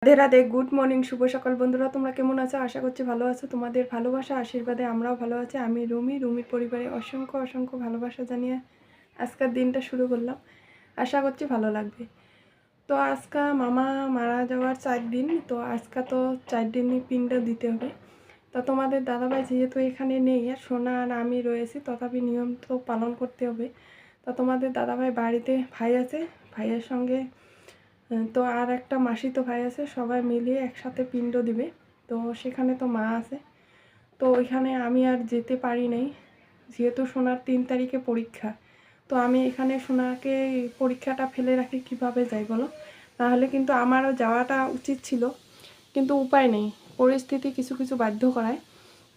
Radhe Radhe, good morning, শুভ সকাল বন্ধুরা। তোমরা কেমন আছো? আশা করছি ভালো আছো। তোমাদের ভালোবাসা আশীর্বাদে আমরাও ভালো আছি। আমি রুমির পরিবারে অসংখ্য অসংখ্য ভালোবাসা জানিয়ে আজকের দিনটা শুরু করলাম। আশা করছি ভালো লাগবে। তো আজকে মামা মারা যাওয়ার 4 দিন, তো আজকে তো 4 দিনই পিণ্ড দিতে হবে। তো তোমাদের দাদাভাই যেহেতু এখানে নেই, আর সোনা আর আমি রয়েছি, তথাপি নিয়ম তো পালন করতে হবে। তো তোমাদের দাদাভাই বাড়িতে ভাই আছে, ভাইয়ের সঙ্গে তো আর একটা মাসিতো ভাই আছে, সবাই মিলিয়ে একসাথে পিণ্ড দিবে। তো সেখানে তো মা আছে, তো ওইখানে আমি আর যেতে পারি নাই, যেহেতু সোনার 3 তারিখে পরীক্ষা। তো আমি এখানে সোনাকে পরীক্ষাটা ফেলে রাখি, কিভাবে যাই বলো? তাহলে কিন্তু আমারও যাওয়াটা উচিত ছিল, কিন্তু উপায় নেই, পরিস্থিতি কিছু কিছু বাধ্য করায়।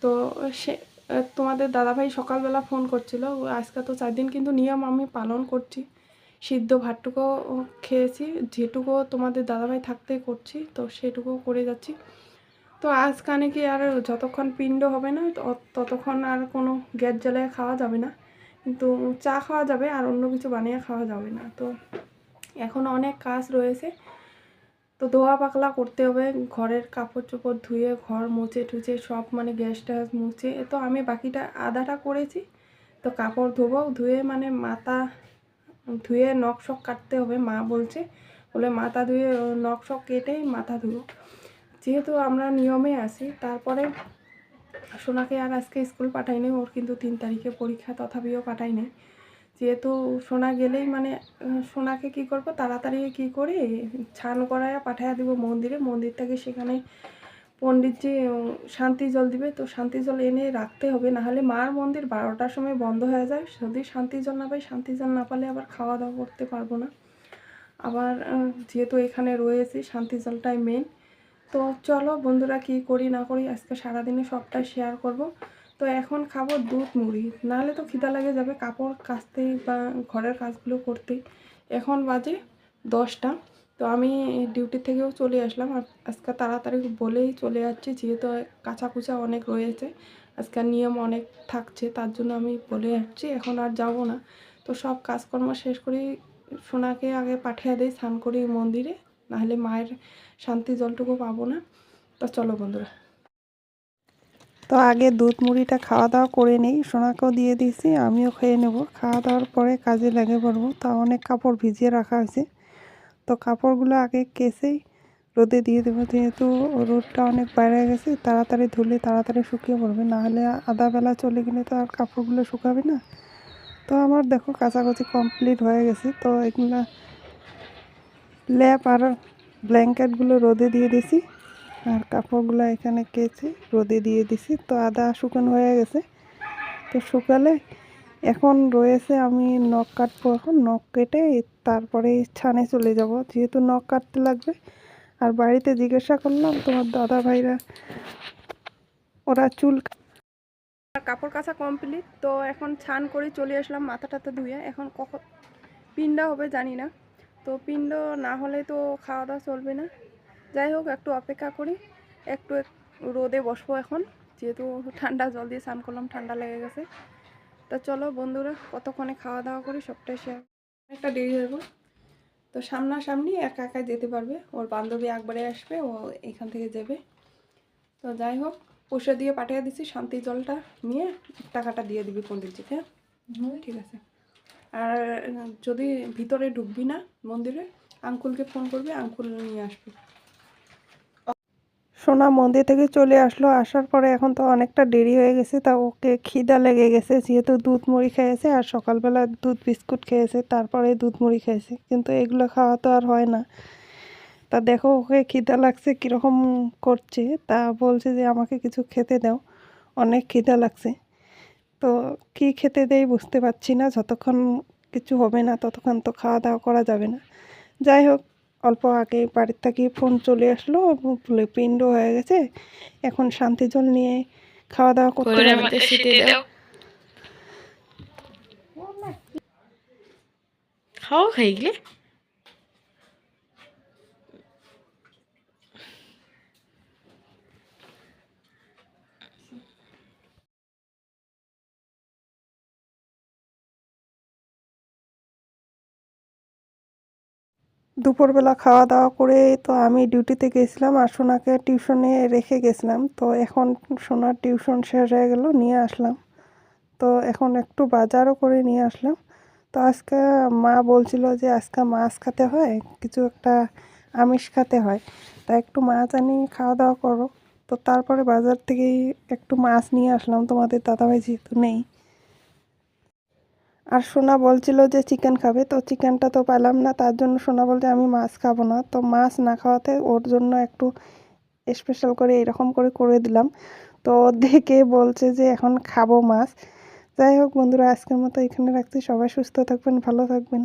তো সে তোমাদের দাদাভাই সকালবেলা ফোন করছিল, আজকে তো 4 দিন কিন্তু নিয়ম আমি পালন করছি। সিদ্ধ ভাতটুকুও খেয়েছি, যেটুকু তোমাদের দাদাভাই থাকতে করছি, তো সেটুকু করে যাচ্ছি। তো আজকানে কি আর যতক্ষণ পিণ্ড হবে না ততক্ষণ আর কোনো গ্যাস জ্বালিয়ে খাওয়া যাবে না, কিন্তু চা খাওয়া যাবে, আর অন্য কিছু বানিয়ে খাওয়া যাবে না। তো এখন অনেক কাজ রয়েছে, তো ধোয়া পাকলা করতে হবে, ঘরের কাপড় চোপড় ধুয়ে ঘর মুছে টুছে সব, মানে গ্যাস ট্যাস মুছে। তো আমি বাকিটা আদাটা করেছি, তো কাপড় ধোবো, ধুয়ে মানে মাথা ধুয়ে নখ শখ কাটতে হবে। মা বলছে, বলে মাথা ধুয়ে নখ শখ কেটেই মাথা ধুবো, যেহেতু আমরা নিয়মে আছি। তারপরে সোনাকে আর আজকে স্কুল পাঠাইনি, ওর কিন্তু 3 তারিখে পরীক্ষা, তথাপিও পাঠাইনি। যেহেতু সোনা গেলেই মানে সোনাকে কি করব, তাড়াতাড়ি কি করে ছান করায় পাঠাইয়া দিব মন্দিরে। মন্দির থেকে সেখানে পণ্ডিতজি শান্তি জল দিবে, তো শান্তি জল এনে রাখতে হবে, নাহলে মার মন্দির 12টার সময় বন্ধ হয়ে যায়। যদি শান্তি জল না পাই, শান্তি জল না পালে আবার খাওয়া দাওয়া করতে পারবো না। আবার যেহেতু এখানে রয়েছি, শান্তি জলটাই মেন। তো চলো বন্ধুরা, কি করি না করি আজকে সারাদিনে সবটাই শেয়ার করব। তো এখন খাবো দুধ মুড়ি, নাহলে তো খিদা লেগে যাবে কাপড় কাচতেই বা ঘরের কাজগুলো করতেই। এখন বাজে 10টা, তো আমি ডিউটি থেকেও চলে আসলাম। আজকে তাড়াতাড়ি বলেই চলে যাচ্ছি, যেহেতু কাঁচা কুচা অনেক রয়েছে, আজকাল নিয়ম অনেক থাকছে, তার জন্য আমি বলে যাচ্ছি, এখন আর যাব না। তো সব কাজকর্ম শেষ করি, সোনাকে আগে পাঠিয়ে দেই স্নান করি মন্দিরে, নাহলে মায়ের শান্তি জলটুকু পাবো না। তো চলো বন্ধুরা, তো আগে দুধ মুড়িটা খাওয়া দাওয়া করে নেই, সোনাকেও দিয়ে দিয়েছি, আমিও খেয়ে নেব। খাওয়া দাওয়ার পরে কাজে লেগে পড়বো। তা অনেক কাপড় ভিজিয়ে রাখা হয়েছে, তো কাপড়গুলো আগে কেসেই রোদে দিয়ে দেবো, যেহেতু রোদটা অনেক বাইরে গেছে। তাড়াতাড়ি ধুলে তাড়াতাড়ি শুকিয়ে পড়বে, নাহলে আধাবেলা চলে গেলে তো আর কাপড়গুলো শুকাবে না। তো আমার দেখো কাচাকুচি কমপ্লিট হয়ে গেছে। তো এগুলা ল্যাপ আর ব্ল্যাঙ্কেটগুলো রোদে দিয়ে দিছি, আর কাপড়গুলো এখানে কেচে রোদে দিয়ে দিছি। তো আদা শুকানো হয়ে গেছে, তো শুকালে এখন রয়েছে আমি নখ কাটবো। এখন নখ কেটে তারপরে ছানে চলে যাব, যেহেতু নখ কাটতে লাগবে। আর বাড়িতে জিজ্ঞাসা করলাম, তোমার দাদা ভাইরা ওরা চুল কাপড় কাচা কমপ্লিট। তো এখন ছান করে চলে আসলাম মাথা টাথা ধুয়ে। এখন কখন পিণ্ডা হবে জানি না, তো পিণ্ড না হলে তো খাওয়া দাওয়া চলবে না। যাই হোক, একটু অপেক্ষা করি, একটু রোদে বসবো এখন, যেহেতু ঠান্ডা জল দিয়ে স্নান করলাম, ঠান্ডা লেগে গেছে। তা চলো বন্ধুরা, কতক্ষণে খাওয়া দাওয়া করি সবটাই শেয়ার। একটা দেরি হইব, তো সামনাসামনি একা একা যেতে পারবে, ওর বান্ধবী একবারে আসবে, ও এখান থেকে যাবে। তো যাই হোক, পয়সা দিয়ে পাঠিয়ে দিচ্ছি, শান্তি জলটা নিয়ে টাকাটা দিয়ে দিবি পণ্ডিতজিকে। ঠিক আছে। আর যদি ভিতরে ঢুকবি না মন্দিরে, আঙ্কুলকে ফোন করবি, আঙ্কুল নিয়ে আসবে। সোনা মন্দির থেকে চলে আসলো, আসার পরে এখন তো অনেকটা দেরি হয়ে গেছে। তা ওকে খিদা লেগে গেছে, যেহেতু দুধ মুড়ি খেয়েছে আর সকালবেলা দুধ বিস্কুট খেয়েছে, তারপরে দুধ মুড়ি খেয়েছে, কিন্তু এগুলো খাওয়া তো আর হয় না। তা দেখো ওকে খিদা লাগছে কীরকম করছে, তা বলছে যে আমাকে কিছু খেতে দাও, অনেক খিদা লাগছে। তো কি খেতে দেই বুঝতে পারছি না, যতক্ষণ কিছু হবে না ততক্ষণ তো খাওয়া দাওয়া করা যাবে না। যাই হোক, অল্প আগে বাড়ির থেকে ফোন চলে আসলো, বলে পিণ্ড হয়ে গেছে, এখন শান্তি জল নিয়ে খাওয়া দাওয়া করতে হবে। খাও খাইলে দুপুরবেলা খাওয়া দাওয়া করে তো আমি ডিউটিতে গেছিলাম আর সোনাকে টিউশনে রেখে গেছিলাম। তো এখন সোনার টিউশন শেষ হয়ে গেল, নিয়ে আসলাম। তো এখন একটু বাজারও করে নিয়ে আসলাম। তো আজকে মা বলছিল যে আজকে মাছ খেতে হয়, কিছু একটা আমিষ খেতে হয়, তাই একটু মাছ আনি, খাওয়া দাওয়া করো। তো তারপরে বাজার থেকেই একটু মাছ নিয়ে আসলাম, তোমাদের দাদাভাই যেহেতু নেই। আর সোনা বলছিল যে চিকেন খাবে, তো চিকেনটা তো পেলাম না, তার জন্য সোনা বলছে আমি মাছ খাবো না। তো মাছ না খাওয়াতে ওর জন্য একটু স্পেশাল করে এরকম করে করে দিলাম। তো ও দেখে বলছে যে এখন খাবো মাছ। যাই হোক বন্ধুরা, আজকের মতো এখানে রাখছি। সবাই সুস্থ থাকবেন, ভালো থাকবেন।